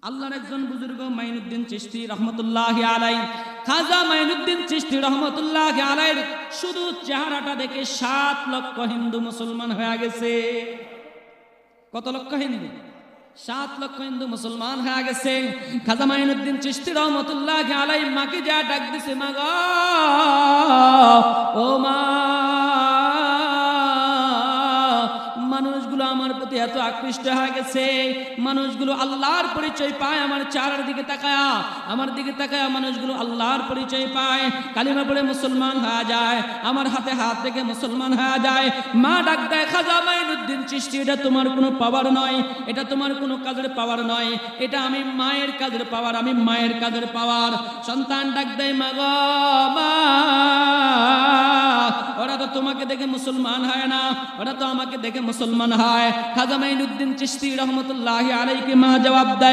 আল্লাহর একজন বুজুর্গ মাইনুদ্দিন চিশতি রহমতুল্লাহি আলাইহি, খাজা মাইনুদ্দিন চিশতি রহমতুল্লাহি আলাইহির শুধু চেহারাটা দেখে 7 লক্ষ হিন্দু মুসলমান হয়ে গেছে। কত লক্ষ হিন্দু? 7 লক্ষ হিন্দু মুসলমান হয়ে গেছে। খাজা মাইনুদ্দিন চিশতি রহমতুল্লাহি আলাইহি মাকে যা ডাক দিছে, মা গো, ও মা, মানুষগুলো আমার প্রতি এত আকৃষ্ট হয়ে গেছে, মানুষগুলো আল্লাহর পরিচয় পায় আমার চেহারার দিকে তাকায়া, আমার দিকে তাকায়া মানুষগুলো আল্লাহর পরিচয় পায়, কালিমা পড়ে মুসলমান হয়ে যায়, আমার হাতে হাত রেখে মুসলমান হয়ে যায়। মা ডাক দেয়, খাজা মাইনুদ্দিন চিশতি, এটা তোমার কোনো পাওয়ার নয়, এটা তোমার কোনো কাজের পাওয়ার নয়, এটা আমি মায়ের কাজের পাওয়ার, আমি মায়ের কাজের পাওয়ার। সন্তান ডাক দেয়, মা গো, মা, ওরা তো তোমাকে দেখে মুসলমান হয় না, ওরা তো আমাকে দেখে মুসলমান হয়। খাজা মাইনুদ্দিন চিশতি রহমতুল্লাহি আলাইহি মা জবাব দেয়,